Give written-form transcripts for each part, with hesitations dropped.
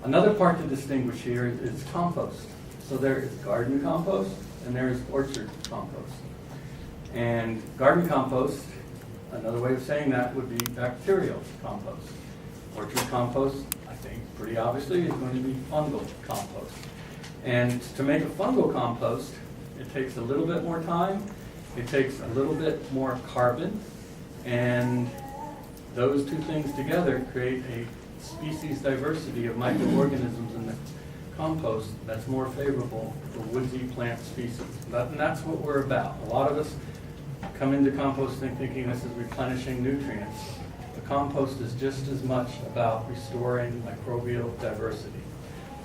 Another part to distinguish here is compost. So there is garden compost and there is orchard compost. And garden compost, another way of saying that would be bacterial compost. Orchard compost, I think, pretty obviously, is going to be fungal compost. And to make a fungal compost, it takes a little bit more time, it takes a little bit more carbon, and those two things together create a species diversity of microorganisms in the compost that's more favorable for woodsy plant species. And that's what we're about. A lot of us come into composting thinking this is replenishing nutrients. The compost is just as much about restoring microbial diversity.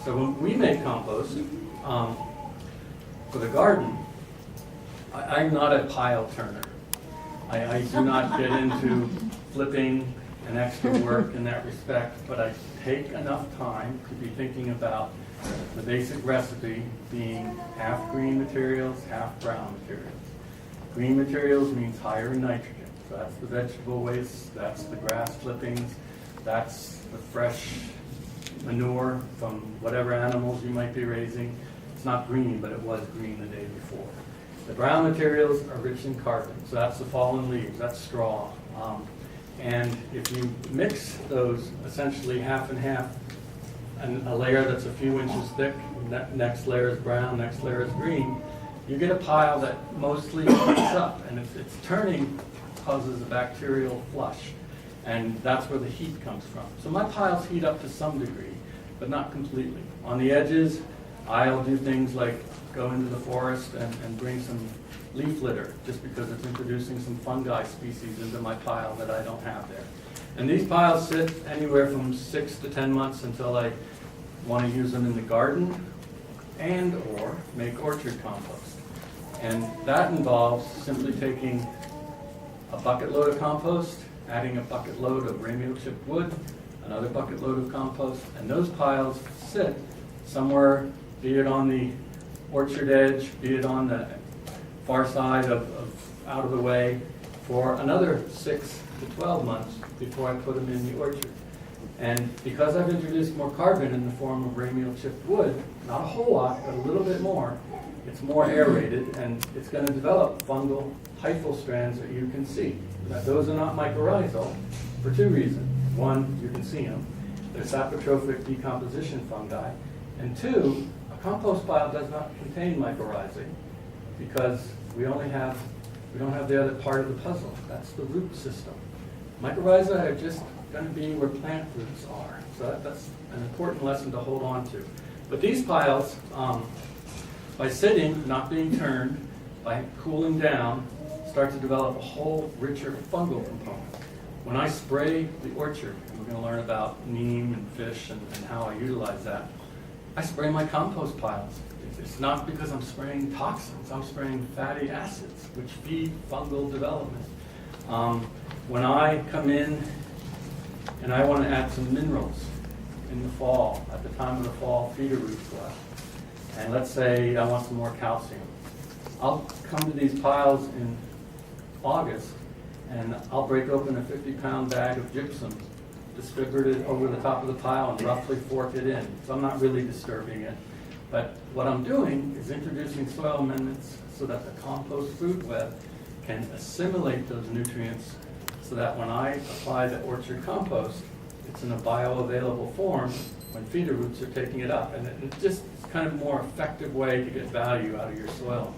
So when we make compost for the garden, I'm not a pile turner. I do not get into flipping and extra work in that respect, but I take enough time to be thinking about the basic recipe being half green materials, half brown materials. Green materials means higher in nitrogen. So that's the vegetable waste, that's the grass clippings, that's the fresh manure from whatever animals you might be raising. It's not green, but it was green the day before. The brown materials are rich in carbon, so that's the fallen leaves, that's straw. And if you mix those essentially half and half, and a layer that's a few inches thick, next layer is brown, next layer is green, you get a pile that mostly heats up, and it's turning causes a bacterial flush, and that's where the heat comes from. So my piles heat up to some degree, but not completely. On the edges, I'll do things like go into the forest and bring some leaf litter, just because it's introducing some fungi species into my pile that I don't have there. And these piles sit anywhere from 6 to 10 months until I want to use them in the garden and or make orchard compost. And that involves simply taking a bucket load of compost, adding a bucket load of ramial chipped wood, another bucket load of compost, and those piles sit somewhere, be it on the orchard edge, be it on the far side of out of the way, for another 6 to 12 months before I put them in the orchard. And because I've introduced more carbon in the form of ramial chipped wood, not a whole lot, but a little bit more, it's more aerated, and it's going to develop fungal hyphal strands that you can see. Now, those are not mycorrhizal for two reasons. One, you can see them. They're sapotrophic decomposition fungi. And two, a compost pile does not contain mycorrhizae because we don't have the other part of the puzzle. That's the root system. Mycorrhizae are just going to be where plant roots are. So that's an important lesson to hold on to. But these piles, by sitting, not being turned, by cooling down, start to develop a whole richer fungal component. When I spray the orchard, and we're going to learn about neem and fish and how I utilize that, I spray my compost piles. It's not because I'm spraying toxins, I'm spraying fatty acids, which feed fungal development. When I come in and I want to add some minerals in the fall, at the time of the fall feeder root flow, and let's say I want some more calcium, I'll come to these piles in August and I'll break open a 50-pound bag of gypsum, distribute it over the top of the pile and roughly fork it in. So I'm not really disturbing it. But what I'm doing is introducing soil amendments so that the compost food web can assimilate those nutrients so that when I apply the orchard compost, it's in a bioavailable form when feeder roots are taking it up. And it's just kind of a more effective way to get value out of your soil.